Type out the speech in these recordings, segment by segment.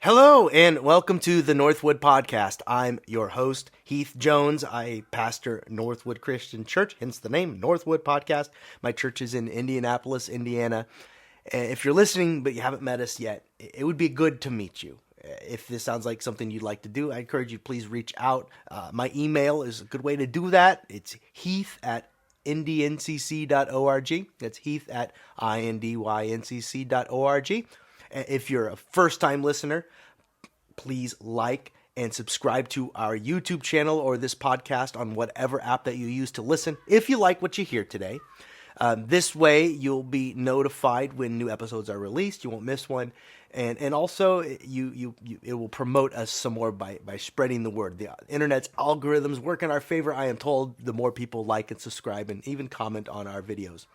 Hello and welcome to the Northwood Podcast. I'm your host, Heath Jones. I pastor Northwood Christian Church, hence the name Northwood Podcast. My church is in Indianapolis, Indiana. If you're listening but you haven't met us yet, it would be good to meet you. If this sounds like something you'd like to do, I encourage you to please reach out. My email is a good way to do that. It's heath@indncc.org. That's heath@indncc.org. If you're a first-time listener, please like and subscribe to our YouTube channel or this podcast on whatever app that you use to listen if you like what you hear today. This way, you'll be notified when new episodes are released. You won't miss one. And also, it will promote us some more by spreading the word. The internet's algorithms work in our favor, I am told, the more people like and subscribe and even comment on our videos.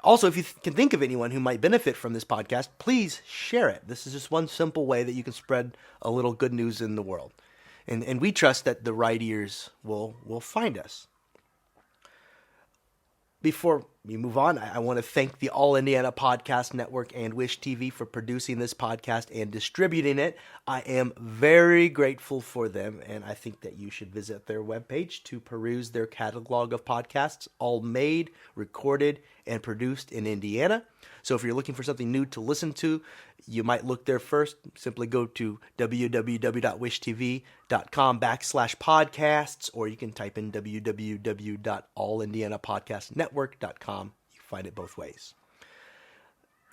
Also, if you can think of anyone who might benefit from this podcast, please share it. This is just one simple way that you can spread a little good news in the world. And we trust that the right ears will find us. Before we move on, I want to thank the All Indiana Podcast Network and Wish TV for producing this podcast and distributing it. I am very grateful for them, and I think that you should visit their webpage to peruse their catalog of podcasts, all made, recorded, and produced in Indiana. So if you're looking for something new to listen to, you might look there first. Simply go to www.wishtv.com/podcasts, or you can type in www.allindianapodcastnetwork.com. You can find it both ways.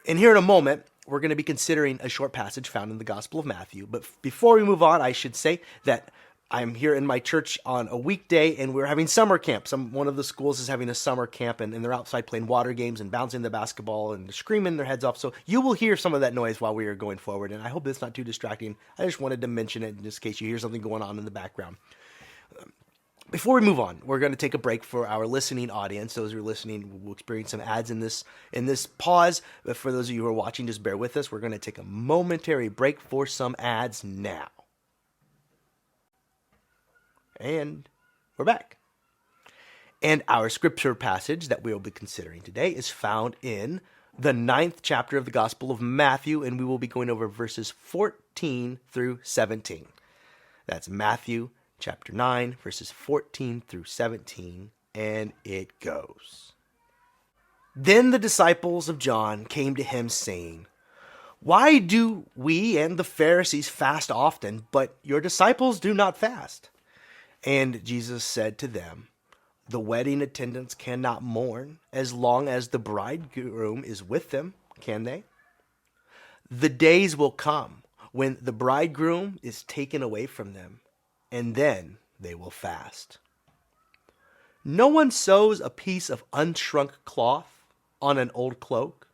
And here in a moment, we're going to be considering a short passage found in the Gospel of Matthew. But before we move on, I should say that I'm here in my church on a weekday, and we're having summer camp. One of the schools is having a summer camp, and they're outside playing water games and bouncing the basketball and screaming their heads off. So you will hear some of that noise while we are going forward, and I hope it's not too distracting. I just wanted to mention it just in case you hear something going on in the background. Before we move on, we're going to take a break for our listening audience. Those who are listening will experience some ads in this pause. But for those of you who are watching, just bear with us. We're going to take a momentary break for some ads now. And we're back. And our scripture passage that we will be considering today is found in the 9th chapter of the Gospel of Matthew, and we will be going over verses 14 through 17. That's Matthew chapter 9, verses 14 through 17, and it goes. Then the disciples of John came to him, saying, "Why do we and the Pharisees fast often, but your disciples do not fast?" And Jesus said to them, "The wedding attendants cannot mourn as long as the bridegroom is with them, can they? The days will come when the bridegroom is taken away from them, and then they will fast. No one sews a piece of unshrunk cloth on an old cloak,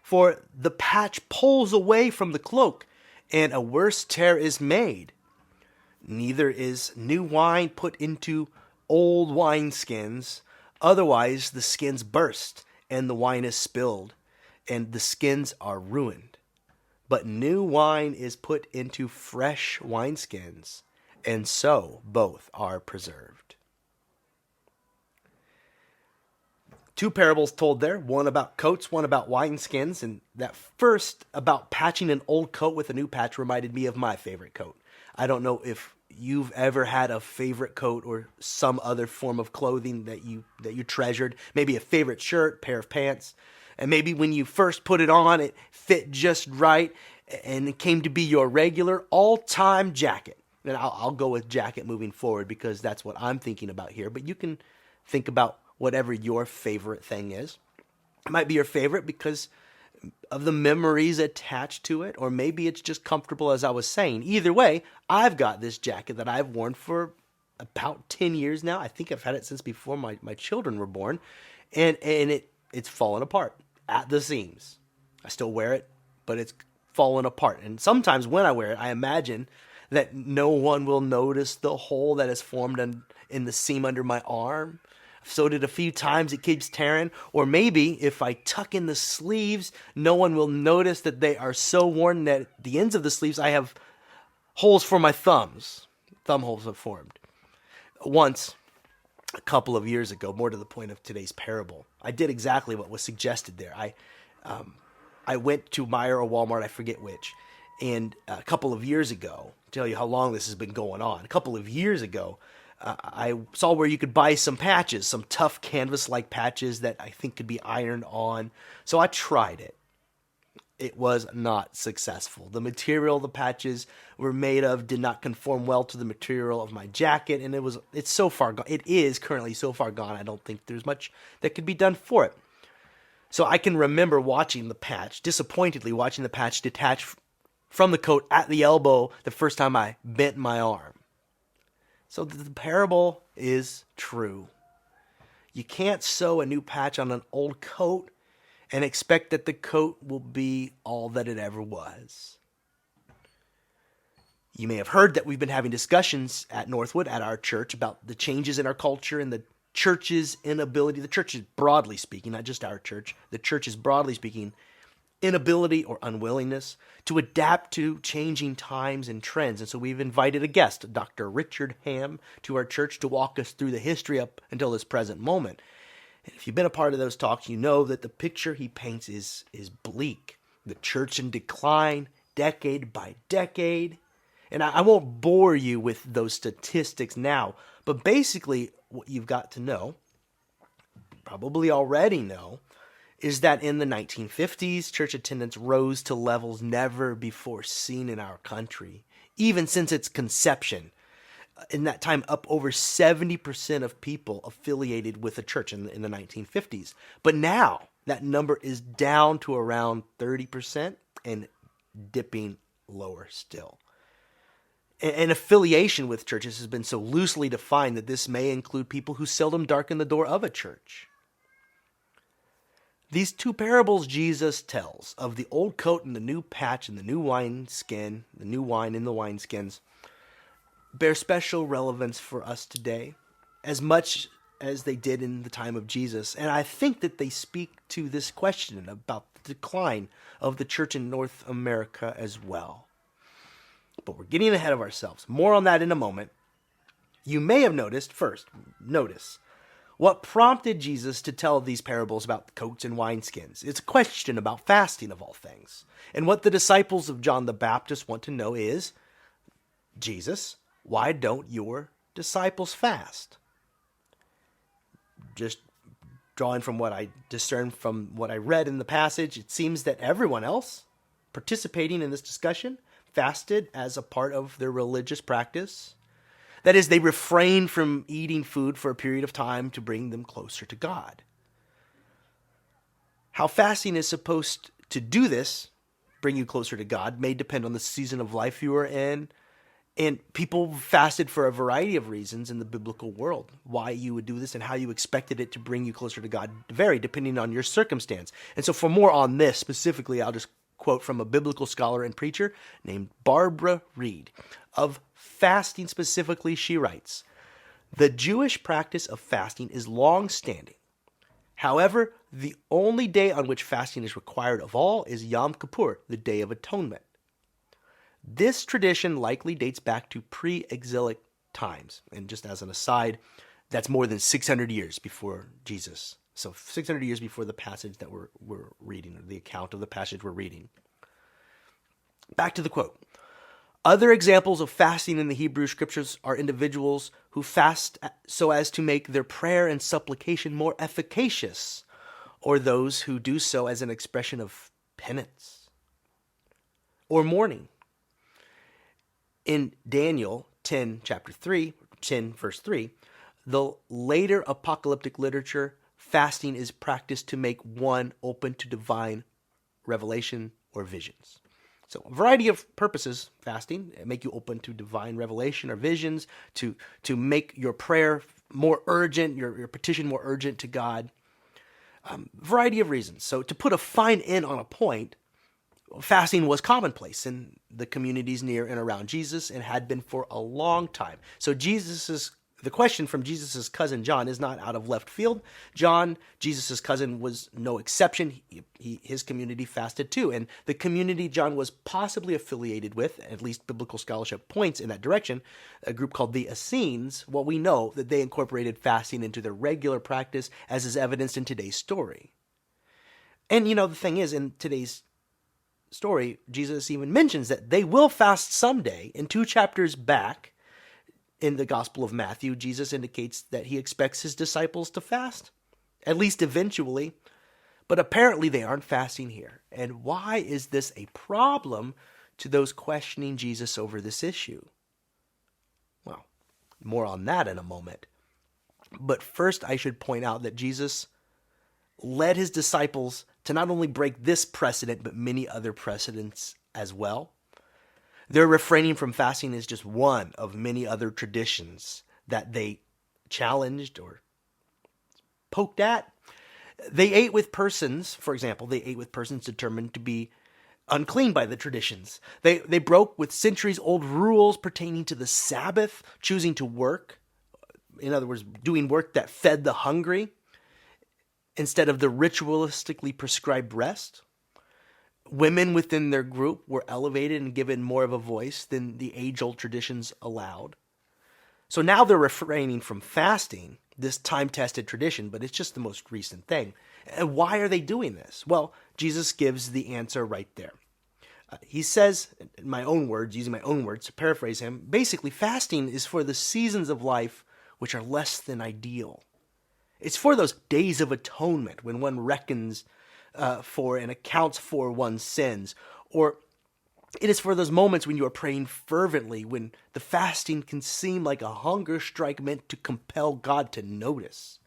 for the patch pulls away from the cloak, and a worse tear is made. Neither is new wine put into old wineskins, otherwise the skins burst, and the wine is spilled, and the skins are ruined. But new wine is put into fresh wineskins, and so both are preserved." Two parables told there, one about coats, one about wineskins, and that first about patching an old coat with a new patch reminded me of my favorite coat. I don't know if you've ever had a favorite coat or some other form of clothing that you treasured, maybe a favorite shirt, pair of pants, and maybe when you first put it on, it fit just right, and it came to be your regular all-time jacket. And I'll go with jacket moving forward because that's what I'm thinking about here, but you can think about whatever your favorite thing is. It might be your favorite because of the memories attached to it, or maybe it's just comfortable, as I was saying. Either way, I've got this jacket that I've worn for about 10 years now. I think I've had it since before my children were born, and it's fallen apart at the seams. I still wear it, but it's fallen apart. And sometimes when I wear it, I imagine that no one will notice the hole that has formed in the seam under my arm. I've sewed it a few times, it keeps tearing. Or maybe if I tuck in the sleeves, no one will notice that they are so worn that at the ends of the sleeves I have holes for my thumbs. Thumb holes have formed. Once, a couple of years ago, more to the point of today's parable, I did exactly what was suggested there. I went to Meijer or Walmart, I forget which, And a couple of years ago, to tell you how long this has been going on, a couple of years ago, I saw where you could buy some patches, some tough canvas-like patches that I think could be ironed on. So I tried it. It was not successful. The material the patches were made of did not conform well to the material of my jacket, and it's so far gone. It is currently so far gone, I don't think there's much that could be done for it. So I can remember disappointedly watching the patch detach from the coat at the elbow the first time I bent my arm. So the parable is true. You can't sew a new patch on an old coat and expect that the coat will be all that it ever was. You may have heard that we've been having discussions at Northwood, at our church, about the changes in our culture and the church's inability, the church is broadly speaking, not just our church, the church is broadly speaking, inability or unwillingness to adapt to changing times and trends. And so we've invited a guest, Dr. Richard Ham, to our church to walk us through the history up until this present moment. And if you've been a part of those talks, you know that the picture he paints is bleak. The church in decline, decade by decade. And I won't bore you with those statistics now, but basically what you've got to know, probably already know, is that in the 1950s, church attendance rose to levels never before seen in our country, even since its conception. In that time, up over 70% of people affiliated with a church in the 1950s. But now, that number is down to around 30% and dipping lower still. And affiliation with churches has been so loosely defined that this may include people who seldom darken the door of a church. These two parables Jesus tells of the old coat and the new patch and the new wine skin, the new wine in the wineskins, bear special relevance for us today, as much as they did in the time of Jesus. And I think that they speak to this question about the decline of the church in North America as well. But we're getting ahead of ourselves. More on that in a moment. You may have noticed, notice what prompted Jesus to tell these parables about coats and wineskins. It's a question about fasting of all things. And what the disciples of John the Baptist want to know is, Jesus, why don't your disciples fast? Just drawing from what I discerned from what I read in the passage, it seems that everyone else participating in this discussion fasted as a part of their religious practice. That is, they refrained from eating food for a period of time to bring them closer to God. How fasting is supposed to do this, bring you closer to God, may depend on the season of life you are in. And people fasted for a variety of reasons in the biblical world. Why you would do this and how you expected it to bring you closer to God vary depending on your circumstance. And so for more on this specifically, I'll just quote from a biblical scholar and preacher named Barbara Reed. Of fasting specifically, she writes, "The Jewish practice of fasting is long-standing. However, the only day on which fasting is required of all is Yom Kippur, the Day of Atonement. This tradition likely dates back to pre-exilic times." And just as an aside, that's more than 600 years before Jesus. So 600 years before the passage that we're reading, or the account of the passage we're reading. Back to the quote. "Other examples of fasting in the Hebrew scriptures are individuals who fast so as to make their prayer and supplication more efficacious, or those who do so as an expression of penance or mourning. In Daniel 10, verse 3, the later apocalyptic literature, fasting is practiced to make one open to divine revelation or visions. So a variety of purposes, fasting, make you open to divine revelation or visions, to make your prayer more urgent, your petition more urgent to God. Variety of reasons. So to put a fine end on a point, fasting was commonplace in the communities near and around Jesus and had been for a long time. So the question from Jesus' cousin John is not out of left field. John, Jesus' cousin, was no exception. His community fasted too. And the community John was possibly affiliated with, at least biblical scholarship points in that direction, a group called the Essenes, well, we know that they incorporated fasting into their regular practice, as is evidenced in today's story. And the thing is, in today's story, Jesus even mentions that they will fast someday. In 2 chapters back in the Gospel of Matthew, Jesus indicates that he expects his disciples to fast, at least eventually. But apparently they aren't fasting here. And why is this a problem to those questioning Jesus over this issue? Well, more on that in a moment. But first I should point out that Jesus led his disciples to not only break this precedent, but many other precedents as well. Their refraining from fasting is just one of many other traditions that they challenged or poked at. They ate with persons, for example, determined to be unclean by the traditions. They broke with centuries-old rules pertaining to the Sabbath, choosing to work, in other words, doing work that fed the hungry, instead of the ritualistically prescribed rest. Women within their group were elevated and given more of a voice than the age-old traditions allowed. So now they're refraining from fasting, this time-tested tradition, but it's just the most recent thing. And why are they doing this? Well, Jesus gives the answer right there. He says, in my own words, using my own words to paraphrase him, basically fasting is for the seasons of life which are less than ideal. It's for those days of atonement when one reckons for and accounts for one's sins. Or it is for those moments when you are praying fervently, when the fasting can seem like a hunger strike meant to compel God to notice.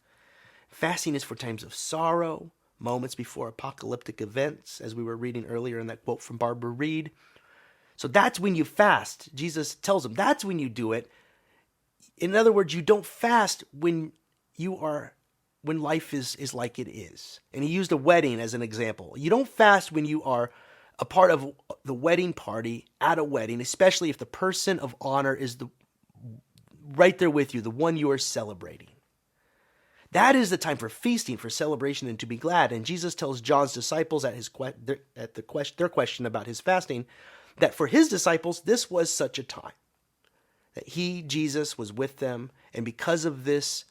Fasting is for times of sorrow, moments before apocalyptic events, as we were reading earlier in that quote from Barbara Reed. So that's when you fast. Jesus tells them that's when you do it. In other words, you don't fast when life is like it is. And he used a wedding as an example. You don't fast when you are a part of the wedding party at a wedding, especially if the person of honor is right there with you, the one you are celebrating. That is the time for feasting, for celebration, and to be glad. And Jesus tells John's disciples at their question about his fasting, that for his disciples, this was such a time. That he, Jesus, was with them, and because of this,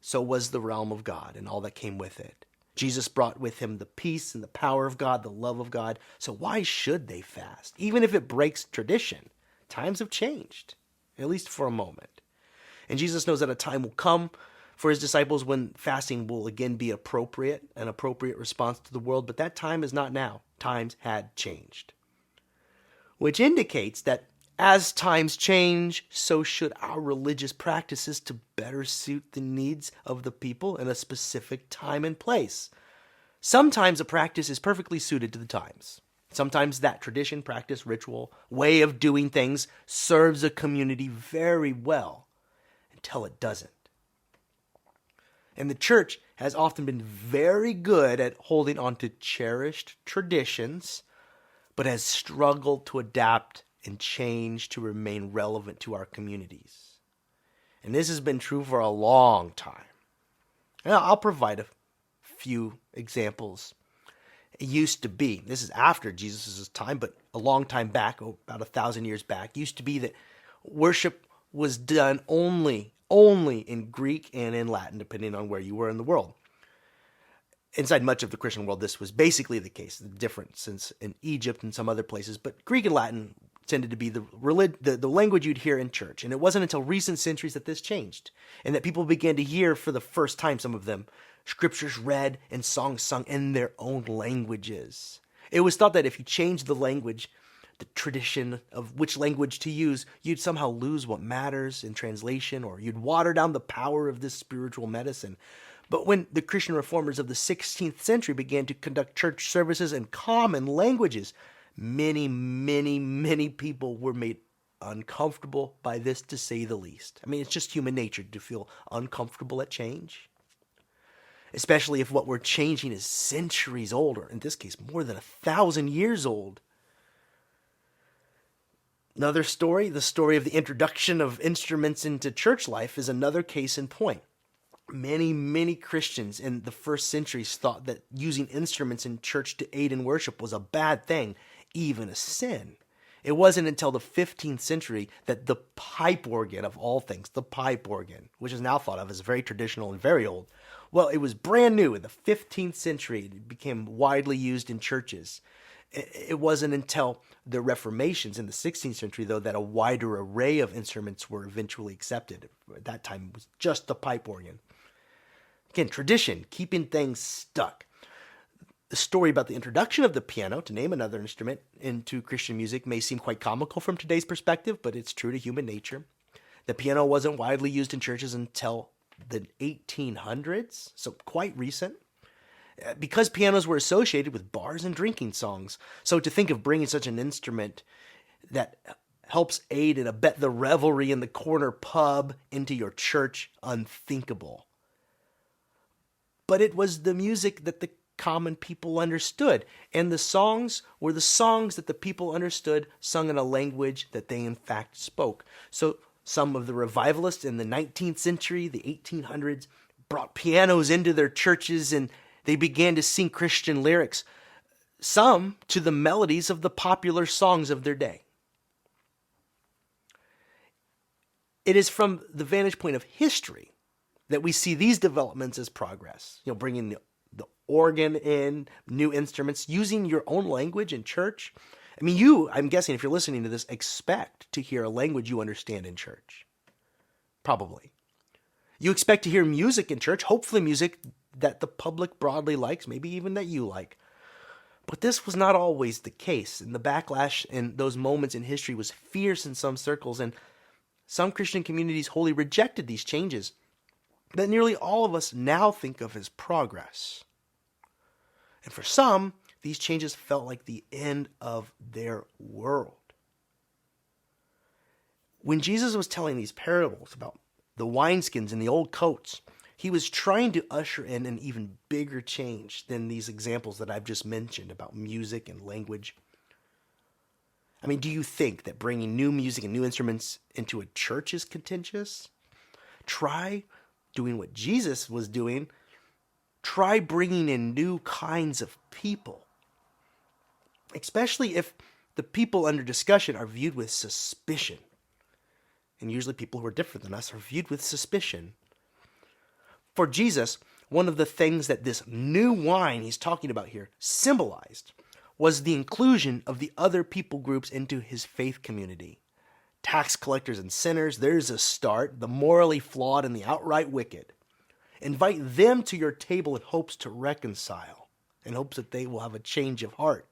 so was the realm of God and all that came with it. Jesus brought with him the peace and the power of God, the love of God. So why should they fast? Even if it breaks tradition, times have changed, at least for a moment. And Jesus knows that a time will come for his disciples when fasting will again be appropriate, an appropriate response to the world, but that time is not now. Times had changed. Which indicates that as times change, so should our religious practices to better suit the needs of the people in a specific time and place. Sometimes a practice is perfectly suited to the times. Sometimes that tradition, practice, ritual, way of doing things serves a community very well until it doesn't. And the church has often been very good at holding on to cherished traditions, but has struggled to adapt and change to remain relevant to our communities. And this has been true for a long time. And I'll provide a few examples. It used to be, this is after Jesus' time, but a long time back, about 1,000 years back, used to be that worship was done only in Greek and in Latin, depending on where you were in the world. Inside much of the Christian world, this was basically the case, the difference in Egypt and some other places, but Greek and Latin tended to be the language you'd hear in church. And it wasn't until recent centuries that this changed, and that people began to hear for the first time, some of them, scriptures read and songs sung in their own languages. It was thought that if you changed the language, the tradition of which language to use, you'd somehow lose what matters in translation, or you'd water down the power of this spiritual medicine. But when the Christian reformers of the 16th century began to conduct church services in common languages, many people were made uncomfortable by this, to say the least. I mean, it's just human nature to feel uncomfortable at change, especially if what we're changing is centuries old, or in this case, more than 1,000 years old. Another story, the story of the introduction of instruments into church life, is another case in point. Many Christians in the first centuries thought that using instruments in church to aid in worship was a bad thing, even a sin. It wasn't until the 15th century that the pipe organ, of all things, the pipe organ, which is now thought of as very traditional and very old, well, it was brand new in the 15th century. It became widely used in churches. It wasn't until the Reformations in the 16th century, though, that a wider array of instruments were eventually accepted. At that time, it was just the pipe organ. Again, tradition, keeping things stuck. The story about the introduction of the piano, to name another instrument, into Christian music may seem quite comical from today's perspective, but it's true to human nature. The piano wasn't widely used in churches until the 1800s, so quite recent, because pianos were associated with bars and drinking songs. So to think of bringing such an instrument that helps aid and abet the revelry in the corner pub into your church, unthinkable. But it was the music that the common people understood, and the songs were the songs that the people understood, sung in a language that they in fact spoke. So some of the revivalists in the 19th century, the 1800s, brought pianos into their churches, and they began to sing Christian lyrics, some to the melodies of the popular songs of their day. It is from the vantage point of history that we see these developments as progress. Bringing the organ in, new instruments, using your own language in church. I mean, I'm guessing if you're listening to this, expect to hear a language you understand in church. Probably. You expect to hear music in church, hopefully music that the public broadly likes, maybe even that you like. But this was not always the case, and the backlash in those moments in history was fierce in some circles, and some Christian communities wholly rejected these changes that nearly all of us now think of as progress. And for some, these changes felt like the end of their world. When Jesus was telling these parables about the wineskins and the old coats, he was trying to usher in an even bigger change than these examples that I've just mentioned about music and language. I mean, do you think that bringing new music and new instruments into a church is contentious? Try doing what Jesus was doing. Try bringing in new kinds of people, especially if the people under discussion are viewed with suspicion. And usually people who are different than us are viewed with suspicion. For Jesus, one of the things that this new wine he's talking about here symbolized was the inclusion of the other people groups into his faith community. Tax collectors and sinners, there's a start, the morally flawed and the outright wicked. Invite them to your table in hopes to reconcile, in hopes that they will have a change of heart.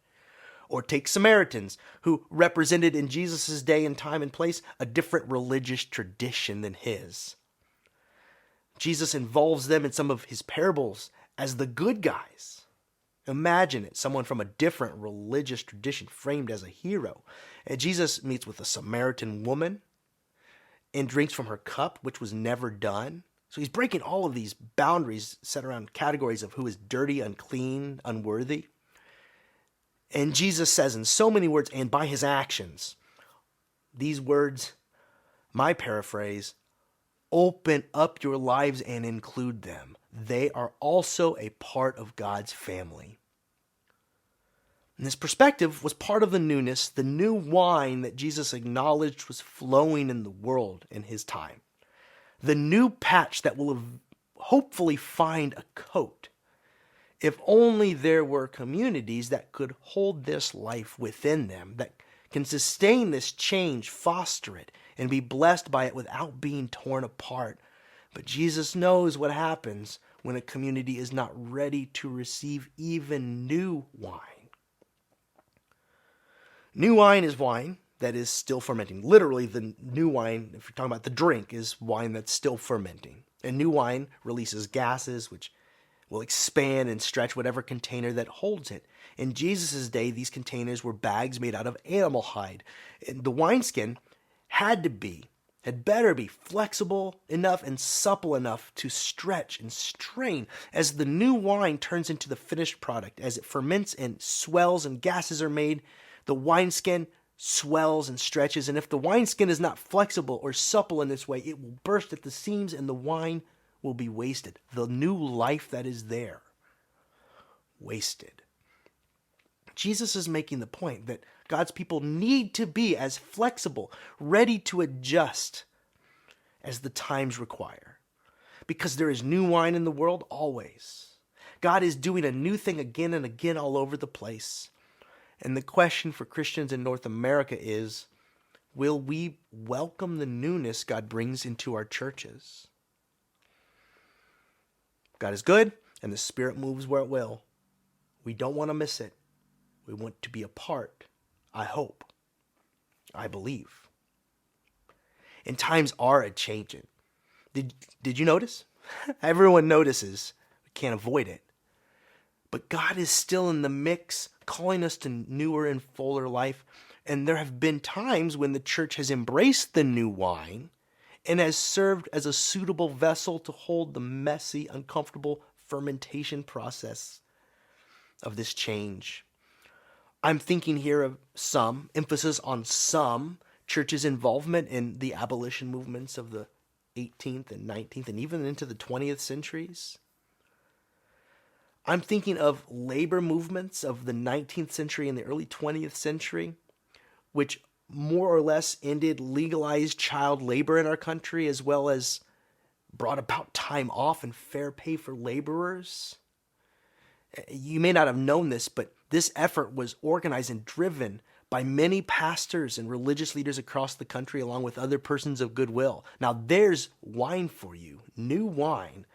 Or take Samaritans, who represented in Jesus' day and time and place a different religious tradition than his. Jesus involves them in some of his parables as the good guys. Imagine it, someone from a different religious tradition framed as a hero. And Jesus meets with a Samaritan woman and drinks from her cup, which was never done. So he's breaking all of these boundaries set around categories of who is dirty, unclean, unworthy. And Jesus says in so many words, and by his actions, these words, my paraphrase, open up your lives and include them. They are also a part of God's family. And this perspective was part of the newness, the new wine that Jesus acknowledged was flowing in the world in his time. The new patch that will hopefully find a coat. If only there were communities that could hold this life within them, that can sustain this change, foster it, and be blessed by it without being torn apart. But Jesus knows what happens when a community is not ready to receive even new wine. New wine is wine that is still fermenting. Literally, the new wine, if you're talking about the drink, is wine that's still fermenting. And new wine releases gases which will expand and stretch whatever container that holds it. In Jesus' day, these containers were bags made out of animal hide. And the wineskin had better be flexible enough and supple enough to stretch and strain as the new wine turns into the finished product. As it ferments and swells and gases are made, the wineskin swells and stretches. And if the wineskin is not flexible or supple in this way, it will burst at the seams and the wine will be wasted. The new life that is there, wasted. Jesus is making the point that God's people need to be as flexible, ready to adjust as the times require. Because there is new wine in the world always. God is doing a new thing again and again all over the place. And the question for Christians in North America is, will we welcome the newness God brings into our churches? God is good, and the Spirit moves where it will. We don't want to miss it. We want to be a part. I hope. I believe. And times are a-changing. Did you notice? Everyone notices. We can't avoid it. But God is still in the mix, calling us to newer and fuller life. And there have been times when the church has embraced the new wine and has served as a suitable vessel to hold the messy, uncomfortable fermentation process of this change. I'm thinking here of some, emphasis on some, churches' involvement in the abolition movements of the 18th and 19th and even into the 20th centuries. I'm thinking of labor movements of the 19th century and the early 20th century, which more or less ended legalized child labor in our country, as well as brought about time off and fair pay for laborers. You may not have known this, but this effort was organized and driven by many pastors and religious leaders across the country, along with other persons of goodwill. Now, there's wine for you, new wine,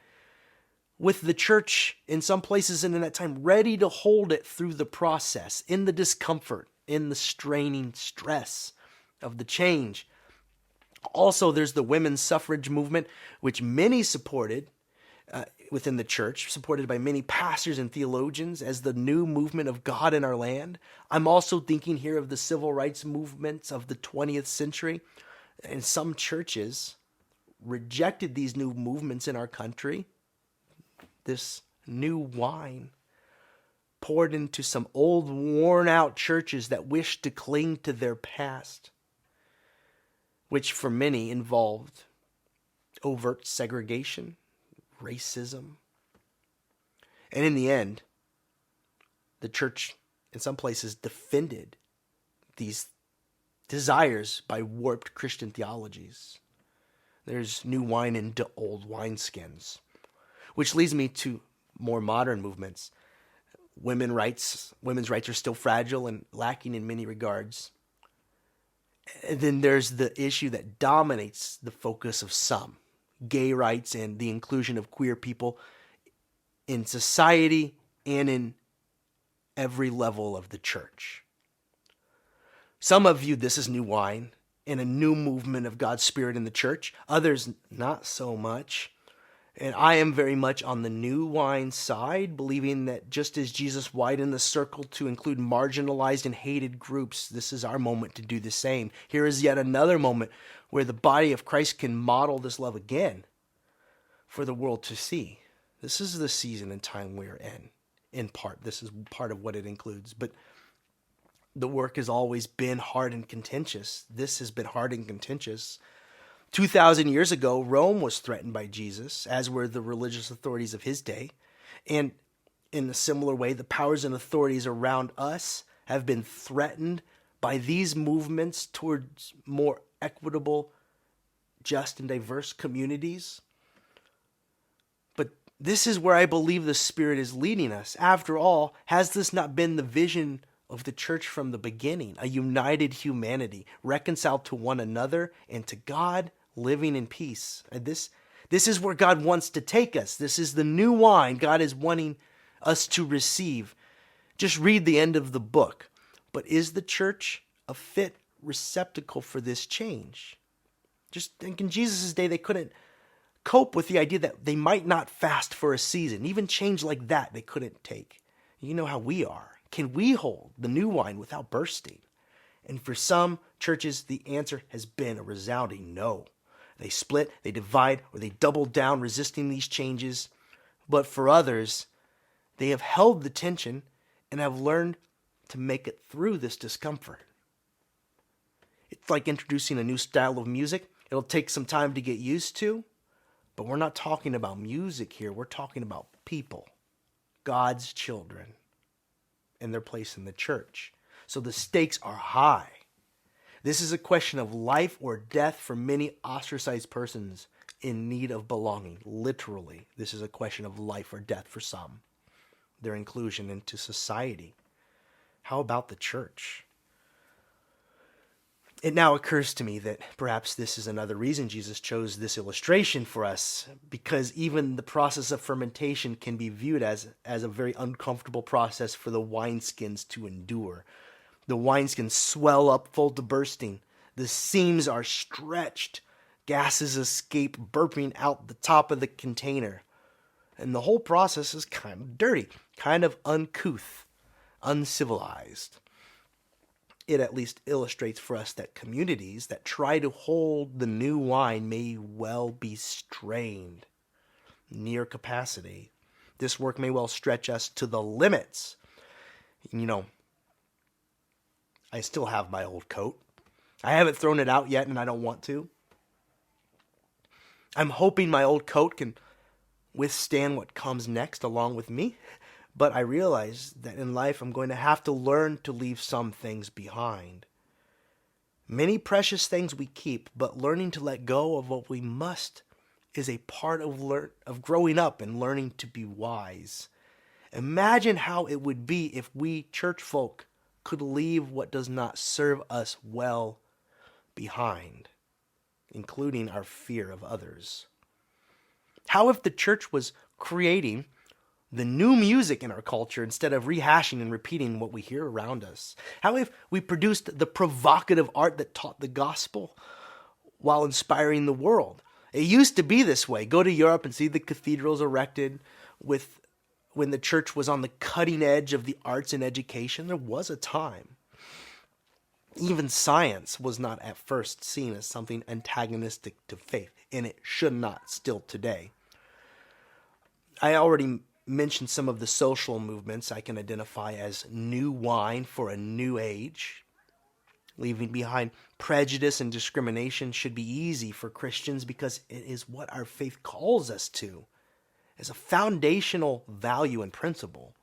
with the church in some places and in that time ready to hold it through the process, in the discomfort, in the straining stress of the change. Also, there's the women's suffrage movement, which many supported within the church, supported by many pastors and theologians as the new movement of God in our land. I'm also thinking here of the civil rights movements of the 20th century. And some churches rejected these new movements in our country. This new wine poured into some old, worn-out churches that wished to cling to their past, which for many involved overt segregation, racism. And in the end, the church in some places defended these desires by warped Christian theologies. There's new wine into old wineskins, which leads me to more modern movements. Women's rights are still fragile and lacking in many regards. And then there's the issue that dominates the focus of some, gay rights and the inclusion of queer people in society and in every level of the church. Some have viewed this as new wine and a new movement of God's Spirit in the church. Others, not so much. And I am very much on the new wine side, believing that just as Jesus widened the circle to include marginalized and hated groups, this is our moment to do the same. Here is yet another moment where the body of Christ can model this love again for the world to see. This is the season and time we're in part. This is part of what it includes. But the work has always been hard and contentious. This has been hard and contentious. 2,000 years ago, Rome was threatened by Jesus, as were the religious authorities of his day. And in a similar way, the powers and authorities around us have been threatened by these movements towards more equitable, just, and diverse communities. But this is where I believe the Spirit is leading us. After all, has this not been the vision of the church from the beginning? A united humanity, reconciled to one another and to God, living in peace. And this is where God wants to take us. This is the new wine God is wanting us to receive. Just read the end of the book. But is the church a fit receptacle for this change? Just think in Jesus' day, they couldn't cope with the idea that they might not fast for a season. Even change like that they couldn't take. You know how we are. Can we hold the new wine without bursting? And for some churches, the answer has been a resounding no. They split, they divide, or they double down, resisting these changes. But for others, they have held the tension and have learned to make it through this discomfort. It's like introducing a new style of music. It'll take some time to get used to, but we're not talking about music here. We're talking about people, God's children, and their place in the church. So the stakes are high. This is a question of life or death for many ostracized persons in need of belonging. Literally, this is a question of life or death for some, their inclusion into society. How about the church? It now occurs to me that perhaps this is another reason Jesus chose this illustration for us, because even the process of fermentation can be viewed as a very uncomfortable process for the wineskins to endure. The wineskins swell up full to bursting. The seams are stretched. Gases escape, burping out the top of the container. And the whole process is kind of dirty, kind of uncouth, uncivilized. It at least illustrates for us that communities that try to hold the new wine may well be strained, near capacity. This work may well stretch us to the limits. You know, I still have my old coat. I haven't thrown it out yet, and I don't want to. I'm hoping my old coat can withstand what comes next along with me. But I realize that in life I'm going to have to learn to leave some things behind. Many precious things we keep, but learning to let go of what we must is a part of growing up and learning to be wise. Imagine how it would be if we church folk could leave what does not serve us well behind, including our fear of others. How if the church was creating the new music in our culture instead of rehashing and repeating what we hear around us? How if we produced the provocative art that taught the gospel while inspiring the world? It used to be this way. Go to Europe and see the cathedrals erected when the church was on the cutting edge of the arts and education. There was a time. Even science was not at first seen as something antagonistic to faith, and it should not still today. I already mentioned some of the social movements I can identify as new wine for a new age. Leaving behind prejudice and discrimination should be easy for Christians because it is what our faith calls us to as a foundational value and principle.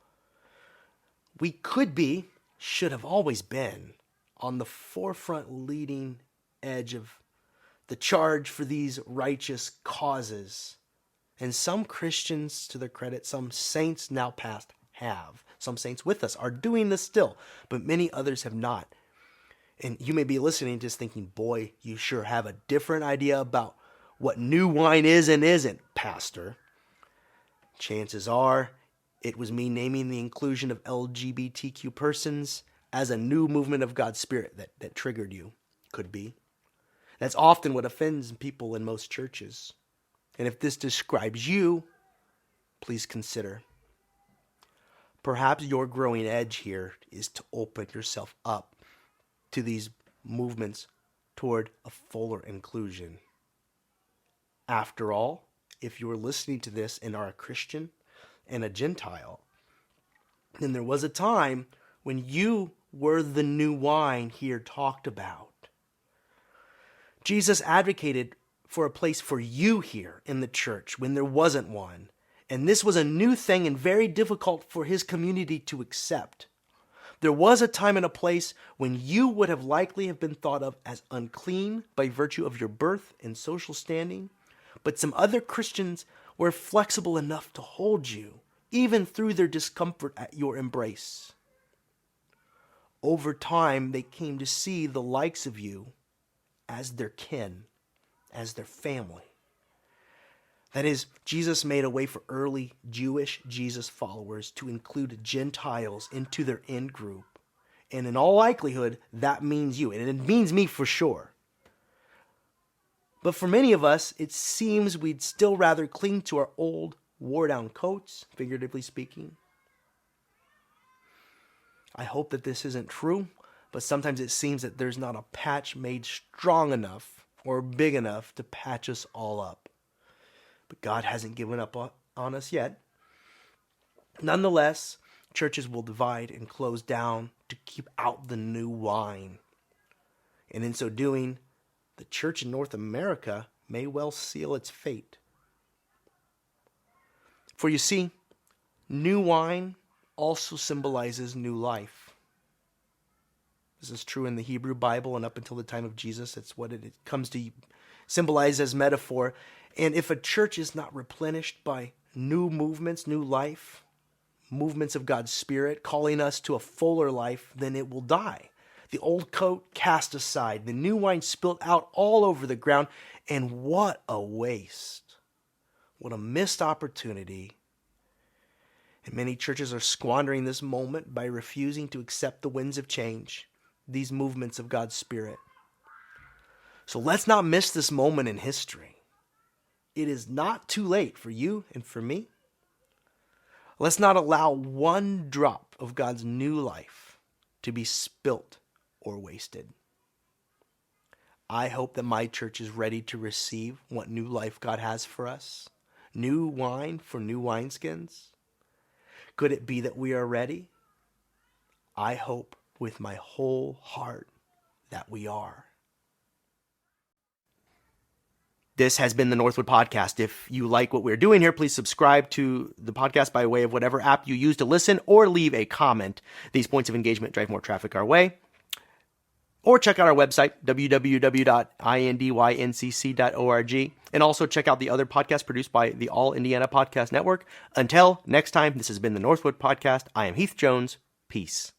We could be, should have always been, on the forefront leading edge of the charge for these righteous causes. And some Christians, to their credit, some saints now past have. Some saints with us are doing this still, but many others have not. And you may be listening just thinking, boy, you sure have a different idea about what new wine is and isn't, Pastor. Chances are it was me naming the inclusion of LGBTQ persons as a new movement of God's Spirit that triggered you. Could be. That's often what offends people in most churches. And if this describes you, please consider. Perhaps your growing edge here is to open yourself up to these movements toward a fuller inclusion. After all, if you are listening to this and are a Christian and a Gentile, then there was a time when you were the new wine here talked about. Jesus advocated for a place for you here in the church when there wasn't one. And this was a new thing and very difficult for his community to accept. There was a time and a place when you would have likely have been thought of as unclean by virtue of your birth and social standing, but some other Christians were flexible enough to hold you, even through their discomfort at your embrace. Over time, they came to see the likes of you as their kin, as their family. That is, Jesus made a way for early Jewish Jesus followers to include Gentiles into their in-group. And in all likelihood, that means you. And it means me for sure. But for many of us, it seems we'd still rather cling to our old, wore-down coats, figuratively speaking. I hope that this isn't true, but sometimes it seems that there's not a patch made strong enough or big enough to patch us all up. But God hasn't given up on us yet. Nonetheless, churches will divide and close down to keep out the new wine. And in so doing, the church in North America may well seal its fate. For you see, new wine also symbolizes new life. This is true in the Hebrew Bible, and up until the time of Jesus, it's what it comes to symbolize as metaphor. And if a church is not replenished by new movements, new life, movements of God's Spirit, calling us to a fuller life, then it will die. The old coat cast aside, the new wine spilt out all over the ground, and what a waste. What a missed opportunity. And many churches are squandering this moment by refusing to accept the winds of change, these movements of God's Spirit. So let's not miss this moment in history. It is not too late for you and for me. Let's not allow one drop of God's new life to be spilt or wasted. I hope that my church is ready to receive what new life God has for us. New wine for new wineskins. Could it be that we are ready? I hope with my whole heart that we are. This has been the Northwood Podcast. If you like what we're doing here, please subscribe to the podcast by way of whatever app you use to listen, or leave a comment. These points of engagement drive more traffic our way. Or check out our website, www.indyncc.org, and also check out the other podcasts produced by the All Indiana Podcast Network. Until next time, this has been the Northwood Podcast. I am Heath Jones. Peace.